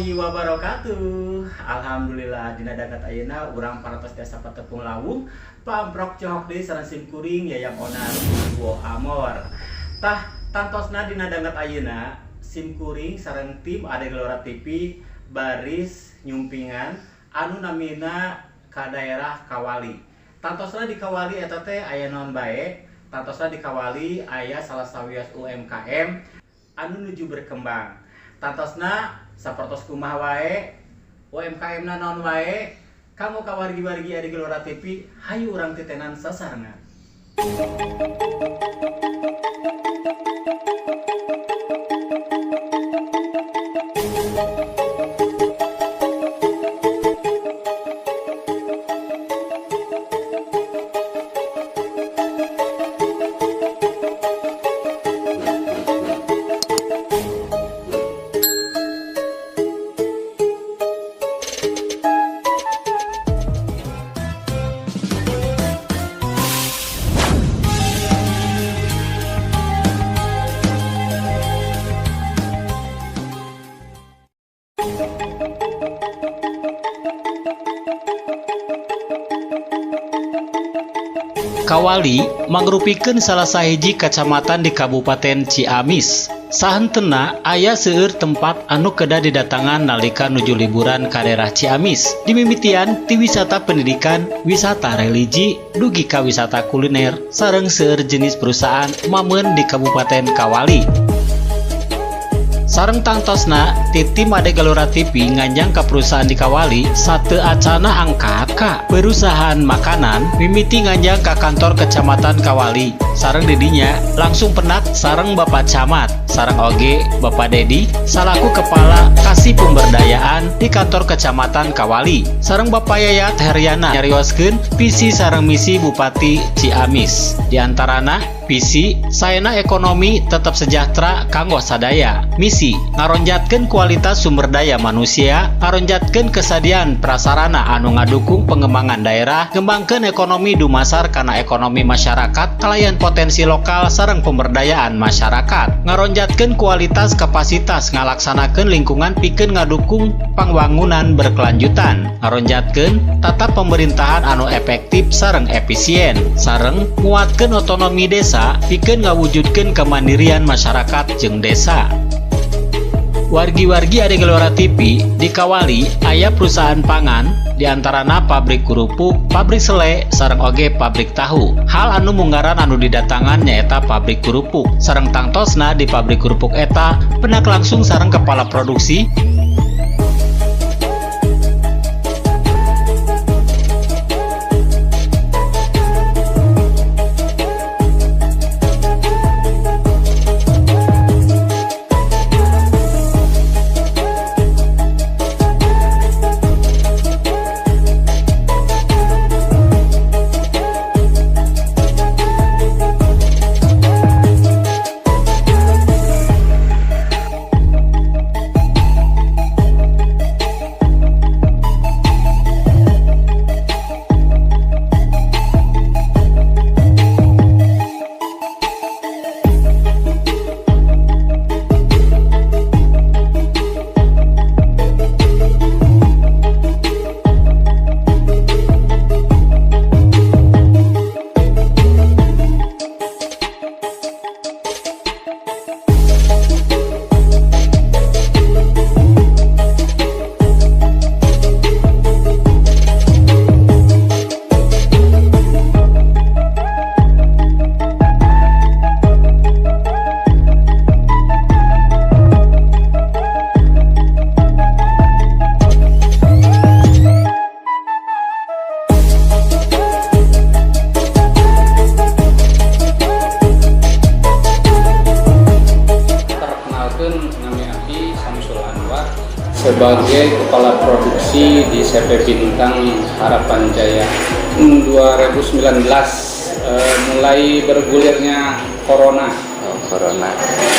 warahmatullahi wabarakatuh. Alhamdulillah dina dagat ayeuna urang parantos tiasa patepung lawuh pamprok cohok deui sareng simkuring yayam onan wo amor. Tah tantosna dina dagat ayeuna simkuring sareng tim Ade Gelora TV baris nyumpingan anu namina ka daerah Kawali. Tantosna di Kawali eta teh aya naon bae? Tantosna di Kawali aya salah sawios UMKM anu nuju berkembang. Tantosna sapertos kumaha wae UMKM na naon wae kamu ka wargi-wargi Ade Gelora TV hayu urang titenan sasarengan. Kawali mangrupikeun salah sahiji kacamatan di Kabupaten Ciamis. Sahenteuna aya seueur tempat anu kedah didatangan nalika nuju liburan ka daerah Ciamis. Dimimitian ti wisata pendidikan, wisata religi, dugi ka wisata kuliner, sareng seueur jenis perusahaan mameun di Kabupaten Kawali. Sareng tantosna ti tim Ade Gelora TV nganjang ka perusahaan di Kawali sateu acana angkat ka perusahaan makanan mimiti nganjang ka kantor kecamatan Kawali. Sareng didinya langsung penat sareng Bapak Camat sareng oge Bapak Dedi salaku kepala kasih pemberdayaan di kantor kecamatan Kawali. Sareng Bapak Yayat Heryana nyarioskeun visi sareng misi Bupati Ciamis. Di antarana visi saena ekonomi tetap sejahtera kanggo sadaya. Misi ngaronjatkeun kualitas sumber daya manusia, ngaronjatkeun kesadian prasarana anu ngadukung pengembangan daerah, ngembangkeun ekonomi dumasar kana ekonomi masyarakat, kalayan potensi lokal sareng pemberdayaan masyarakat, ngaronjatkeun kualitas kapasitas ngalaksanakeun lingkungan pikeun ngadukung pangwangunan berkelanjutan, ngaronjatkeun tata pemerintahan anu efektif sareng efisien, sareng nguatkeun otonomi desa pikeun ngawujudkeun kemandirian masyarakat jeung desa. Wargi-wargi Ade Gelora TV di Kawali aya perusahaan pangan diantarana pabrik kerupuk, pabrik sele, sareng oge pabrik tahu. Hal anu munggaran anu didatangan nyaeta pabrik kerupuk. Sareng tangtosna di pabrik kerupuk eta penak langsung sareng kepala produksi sebagai kepala produksi di CV Bintang Harapan Jaya. 2019 mulai bergulirnya corona.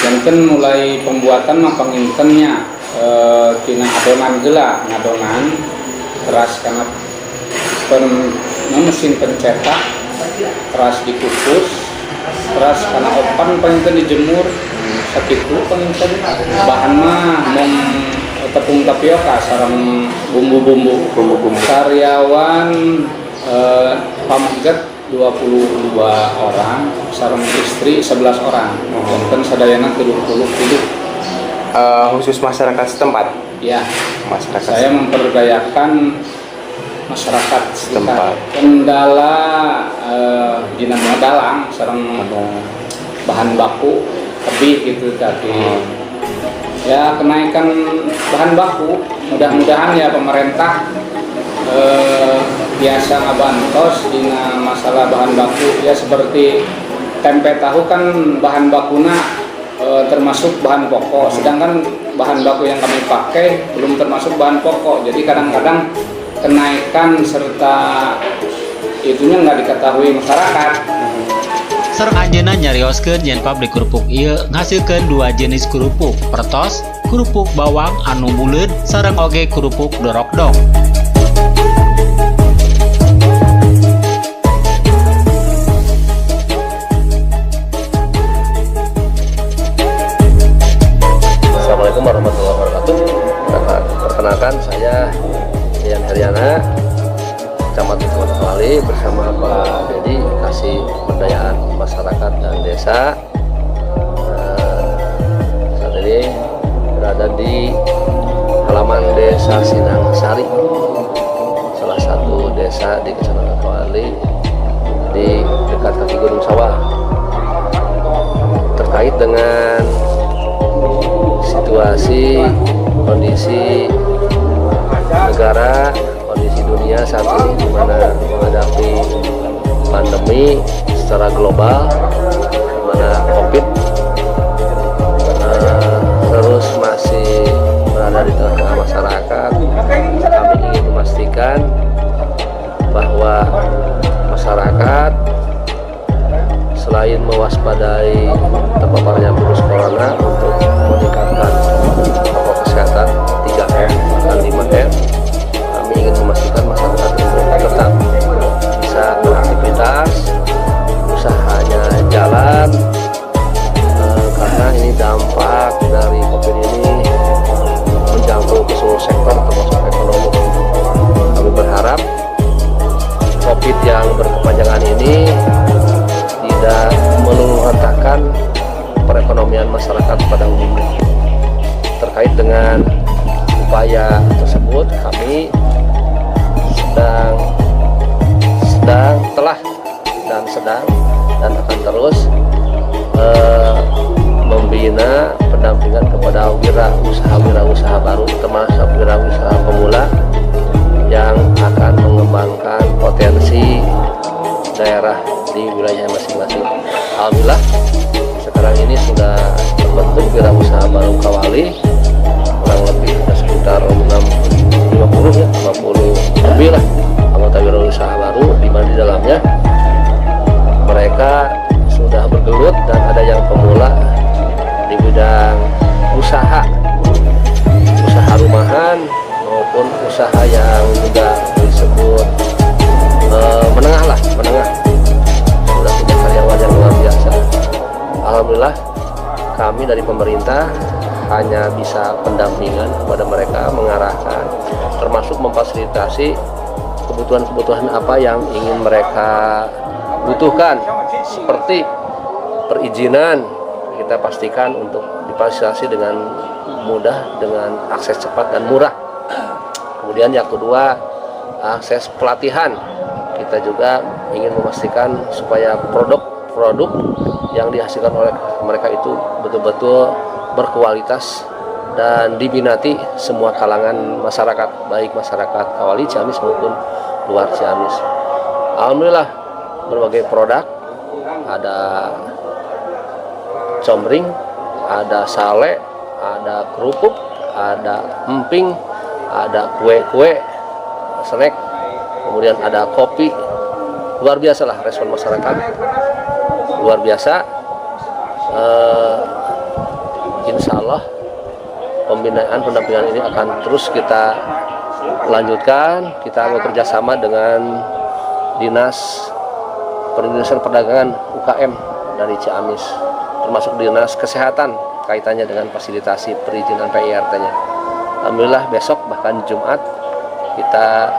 Dan kan mulai pembuatan pangintennya tina adonan gela ngadonan keras karena mesin pencetak keras dikukus keras karena opan panginten dijemur sakitu panginten bahan mah tepung tapioka sareng bumbu-bumbu. Karyawan pamangket 22 orang, sareng istri 11 orang. Janten sadayana 30. Khusus masyarakat setempat. Ya, Masyarakat saya memperdayakan masyarakat setempat. Kendala dina dalang sareng bahan baku lebih gitu tadi. Ya, kenaikan bahan baku mudah-mudahan ya pemerintah biasa ngabantos dengan masalah bahan baku ya, seperti tempe tahu kan bahan bakuna termasuk bahan pokok, sedangkan bahan baku yang kami pakai belum termasuk bahan pokok, jadi kadang-kadang kenaikan serta itunya nggak diketahui masyarakat. Sareng anjeunna nyarioskeun yen pabrik kerupuk ieu ngasilkeun 2 jenis kerupuk, pertos, kerupuk bawang anu buleud sareng oge kerupuk dorok-dok. Assalamualaikum warahmatullahi wabarakatuh. Perkenalkan, saya Dian Heriana, Camat Kota Kawali, bersama Pak Dedi Kasih Pemberdayaan Masyarakat dan Desa. Saat ini berada di halaman Desa Sinang Sari, salah satu desa di Kecamatan Kawali di dekat kaki Gunung Sawah. Terkait dengan situasi, kondisi negara, kondisi dunia saat ini di mana menghadapi pandemi secara global, di mana COVID terus masih berada di tengah-tengah masyarakat. Kami ingin memastikan bahwa masyarakat selain mewaspadai terpaparnya virus corona untuk meningkatkan protokol kesehatan 3M dan 5M, kami ingin memastikan masyarakat untuk tetap bisa beraktivitas, usahanya jalan, karena ini dampak dari COVID ini menjangkau ke seluruh sektor termasuk ekonomi. Kami berharap COVID yang berkepanjangan ini tidak meluluh-lantakan perekonomian masyarakat pada umumnya. Terkait dengan upaya tersebut, kami sedang dan akan terus membina pendampingan kepada wirausaha baru, termasuk wirausaha pemula yang akan mengembangkan potensi daerah di wilayah masing-masing. Alhamdulillah sekarang ini sudah terbentuk wirausaha baru Kawali, kurang lebih sekitar 50 lebih lah anggota wirausaha baru, di mana di dalamnya mereka sudah bergelut dan ada yang pemula di bidang usaha rumahan maupun usaha yang juga disebut menengah, sudah punya karyawan yang luar biasa. Alhamdulillah kami dari pemerintah hanya bisa pendampingan kepada mereka, mengarahkan, termasuk memfasilitasi kebutuhan-kebutuhan apa yang ingin mereka butuhkan, seperti perizinan kita pastikan untuk difasilitasi dengan mudah, dengan akses cepat dan murah. Kemudian yang kedua, akses pelatihan. Kita juga ingin memastikan supaya produk-produk yang dihasilkan oleh mereka itu betul-betul berkualitas dan diminati semua kalangan masyarakat, baik masyarakat Kawali, Ciamis maupun luar Ciamis. Alhamdulillah berbagai produk, ada comring, ada sale, ada kerupuk, ada emping, ada kue-kue, snack, kemudian ada kopi. Luar biasa lah respon masyarakat, luar biasa. Insya Allah pembinaan pendampingan ini akan terus kita lanjutkan. Kita bekerja sama dengan Dinas Perindustrian Perdagangan UKM dari Ciamis, termasuk Dinas Kesehatan kaitannya dengan fasilitasi perizinan PIRT-nya. Alhamdulillah besok bahkan Jumat kita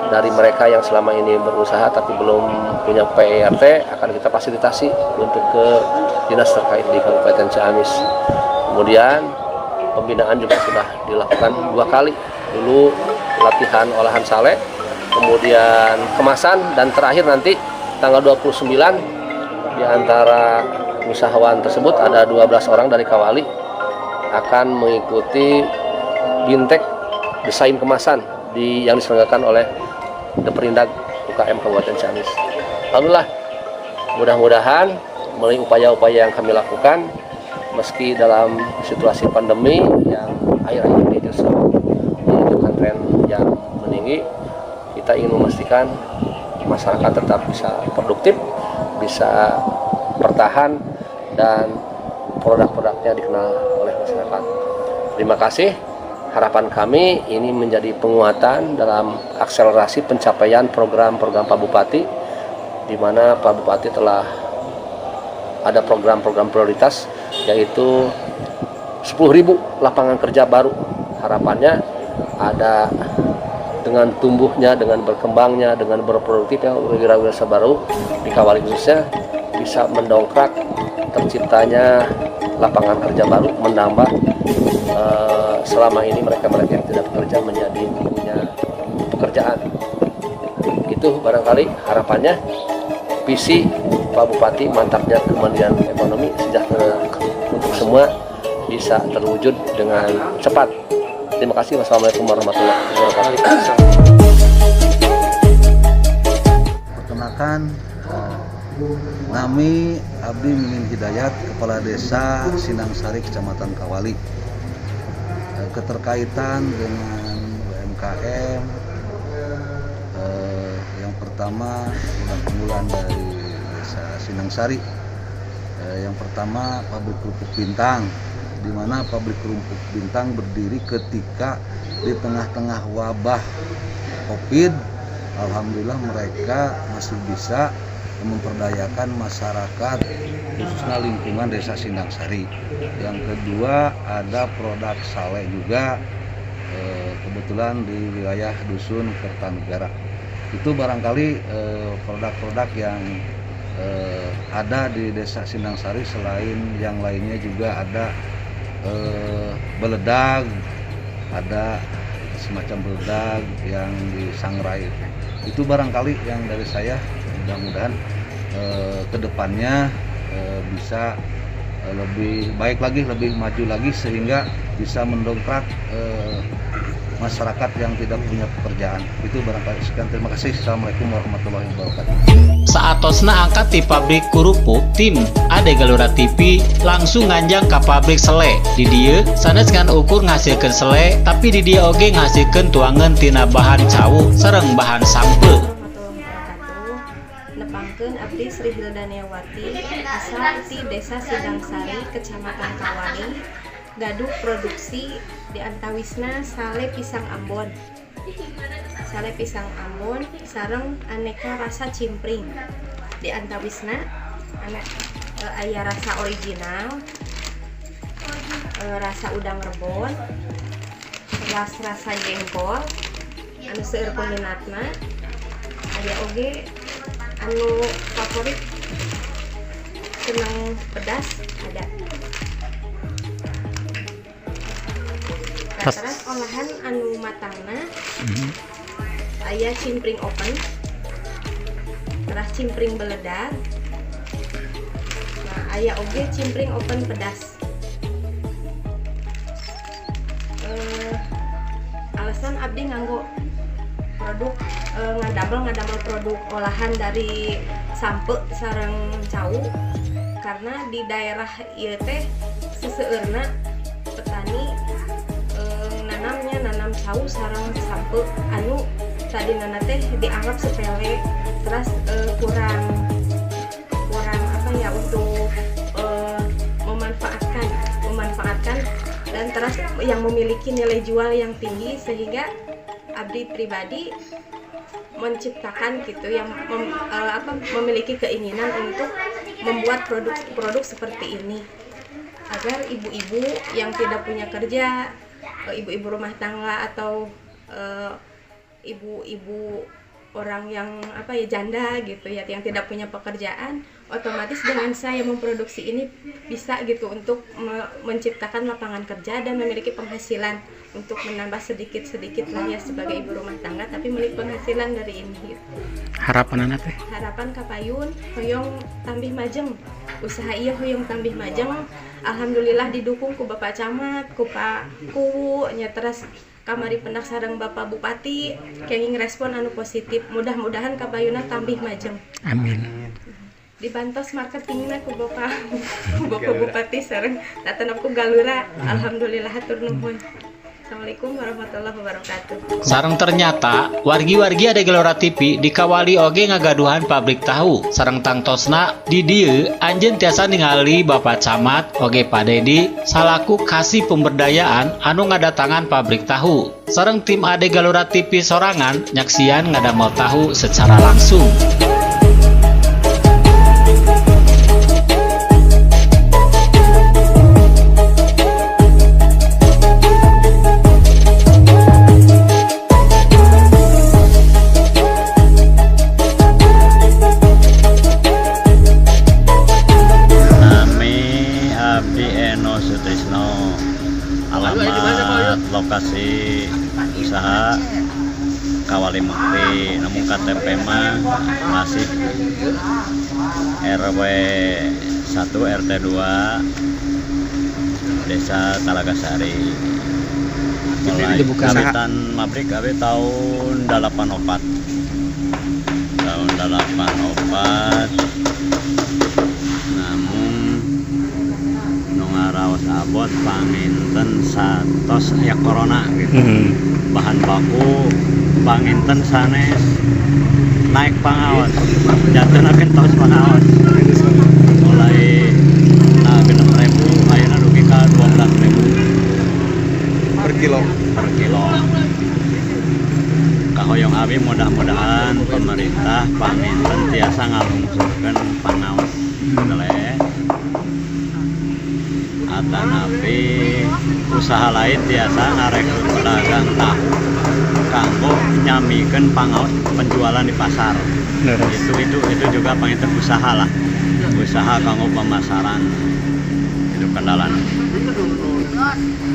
dari mereka yang selama ini berusaha tapi belum punya PRT akan kita fasilitasi untuk ke dinas terkait di Kabupaten Ciamis. Kemudian pembinaan juga sudah dilakukan 2 kali. Dulu latihan olahan sale, kemudian kemasan, dan terakhir nanti tanggal 29 di antara usahawan tersebut ada 12 orang dari Kawali akan mengikuti bintek desain kemasan yang diselenggarakan oleh Deperindag UKM Kabupaten Ciamis. Alhamdulillah, mudah-mudahan melalui upaya-upaya yang kami lakukan meski dalam situasi pandemi yang akhir-akhir ini justru menunjukkan tren yang meninggi, kita ingin memastikan masyarakat tetap bisa produktif, bisa bertahan, dan produk-produknya dikenal oleh masyarakat. Terima kasih. Harapan kami ini menjadi penguatan dalam akselerasi pencapaian program-program Pak Bupati, di mana Pak Bupati telah ada program-program prioritas, yaitu 10.000 lapangan kerja baru. Harapannya ada dengan tumbuhnya, dengan berkembangnya, dengan berproduktifnya wira-usaha baru di Kawali khususnya bisa mendongkrak terciptanya lapangan kerja baru, menambah selama ini mereka-mereka yang tidak bekerja menjadi punya pekerjaan. Itu barangkali harapannya visi Pak Bupati mantapnya kemandirian ekonomi sejahtera untuk semua bisa terwujud dengan cepat. Terima kasih. Wassalamualaikum warahmatullahi wabarakatuh. Perkenalkan, nami Abdi Mimin Hidayat, Kepala Desa Sinangsari, Kecamatan Kawali. Keterkaitan dengan UMKM, yang pertama unggulan dari Desa Sinangsari. Yang pertama pabrik kerupuk Bintang, di mana pabrik kerupuk Bintang berdiri ketika di tengah-tengah wabah COVID. Alhamdulillah mereka masih bisa memperdayakan masyarakat khususnya lingkungan Desa Sinangsari. Yang kedua ada produk sale juga, kebetulan di wilayah Dusun Kertanegara. Itu barangkali produk-produk yang ada di Desa Sinangsari. Selain yang lainnya juga ada beledag, ada semacam beledag yang disangrai. Itu barangkali yang dari saya. Mudah-mudahan kedepannya bisa lebih baik lagi, lebih maju lagi, sehingga bisa mendongkrak masyarakat yang tidak punya pekerjaan. Itu barangkali sekian. Terima kasih. Assalamualaikum warahmatullahi wabarakatuh. Saatosna angkat di pabrik kerupuk, tim Ade Galura TV langsung nganjang ke pabrik sele. Di dieu sanes ngan ukur ngasilkeun sele, tapi di dieu oge ngasilkeun tuangan tina bahan cawu sareng bahan sampeu. Nepangkeun Abdi Sri Hildaniawati, asal ti Desa Sinangsari, Kecamatan Kawali, gaduh produksi di antawisna sale pisang Ambon. Sale pisang Ambon sareng aneka rasa cimpring. Di antawisna aya rasa original, rasa udang rebon, rasa jengkol, anu seueur peminatna. Aya oge anu favorit senang pedas ada. Terus olahan anu matangna aya cimpring open, terus cimpring beledag. Nah, aya oge cimpring open pedas. Alasan abdi nganggo produk ngadamel produk olahan dari sampe sareng cawu, karena di daerah ieu teh seseueurna petani nanam cawu sareng sampe anu tadina teh dianggap sepele, terus kurang apa ya untuk memanfaatkan dan terus yang memiliki nilai jual yang tinggi, sehingga abdi pribadi menciptakan gitu yang memiliki keinginan untuk membuat produk seperti ini agar ibu-ibu yang tidak punya kerja ibu-ibu rumah tangga atau ibu-ibu orang yang janda gitu ya, yang tidak punya pekerjaan, otomatis dengan saya memproduksi ini bisa gitu untuk menciptakan lapangan kerja dan memiliki penghasilan untuk menambah sedikit-sedikit lah ya sebagai ibu rumah tangga, tapi memiliki penghasilan dari ini gitu. Harapan anak teh? Harapan kapayun hoyong tambih majeng, usaha iya hoyong tambih majeng. Alhamdulillah didukung ku Bapak Camat, ku Pak Ku nya, terus kamari pendak sareng Bapak Bupati kenging respon anu positif. Mudah-mudahan kapayuna tambih majeng. Amin. Dibantos marketingna ku Bapak Bupati sareng tatanapku Galura. Alhamdulillah hatur nuhun. Assalamualaikum warahmatullahi wabarakatuh. Sareng ternyata wargi-wargi ada Gelora TV dikawali oge ngagaduhan pabrik tahu. Sareng tangtosna di dieu anjeun tiasa ningali Bapak Camat oge Pak Dedi salaku kasih pemberdayaan anu ngadatangan pabrik tahu. Sareng tim ade Gelora TV sorangan nyaksian ngadamel tahu secara langsung. Alamat lokasi usaha Kawali Mukti, namun KTP mah masih RW 1 RT 2 Desa Talagasari. Mulai kawitan pabrik gawe tahun 84. Tahun 84. Namun ngaraos abot panginten satos aya corona gitu. Bahan baku panginten sanes naik pangaos, jantenakeun tos pangaos mulai 6.000 ayeuna dugi ka 12.000 per kilo. Kahoyong abi mudah-mudahan pemerintah panginten tiasa ngalungsurkeun pangaos kedelai atanapi usaha lain tiasa ngarekrut pedagang tahu kanggo nyamikeun pangaos penjualan di pasar. Itu juga panginten usaha lah, usaha kanggo pemasaran itu kendalan.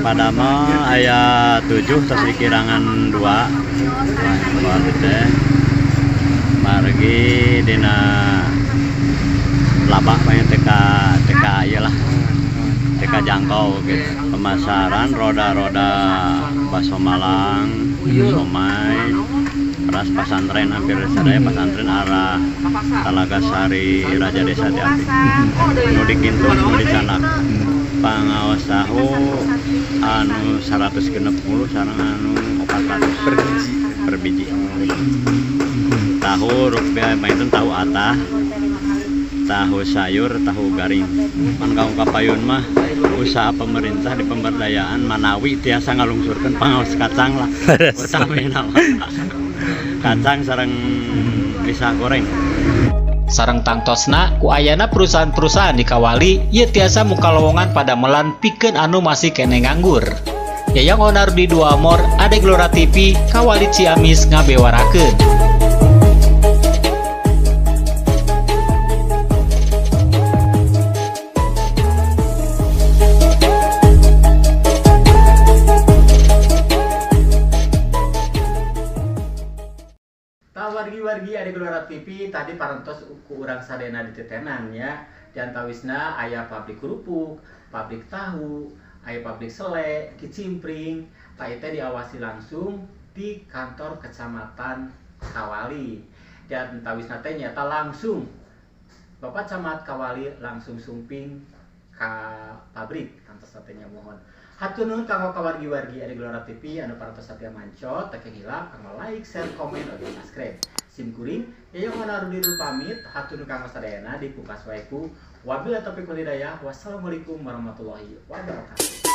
Padama aya 7 terus dikirangan 2 teh margi dina labah pangen teka ieu lah teka jangkau gitu. Pemasaran roda-roda bakso Malang, somai, beras pasantren hampir sadaya pasantren arah Talagasari Raja Desa Tiati. Nu dikintu nu dicanak. Pangaos tahu anu 160 sareng anu 400 per biji. Tahu rupiah mainten tahu atah, tahu sayur, tahu garing. Pan kaum kapayun mah usaha pemerintah di pemberdayaan Manawi tiasa ngalungsurkeun pangaos kacang lah. Utamina kacang sareng pisang goreng. Sareng tangtosna ku ayana perusahaan-perusahaan di Kawali ieu tiasa muka lowongan pada melan pikeun anu masih kene nganggur. Yayang Onar di Dua Amor ade Gelora TV Kawali Ciamis ngabewarakeun. Wargi-wargi ada Gelora TV tadi parantos ku urang sadena di tetenan ya. Diantawisna aya pabrik kerupuk, pabrik tahu, aya pabrik sele, kicimpring. Tah teh diawasi langsung di kantor Kecamatan Kawali. Diantawisna teh nyata langsung Bapak Camat Kawali langsung sumping ka pabrik kantor satenya mohon. Hatur nuhun kanggo kawargi-wargi ada Gelora TV anu parantos satya mancot teu hilap kanggo like, share, komen, dan subscribe. Sim kuring yayang Onar di pamit hatur nuhun kanggo sadayana dipungkas wae ku wabillahi taufiq wal hidayah. Wassalamualaikum warahmatullahi wabarakatuh.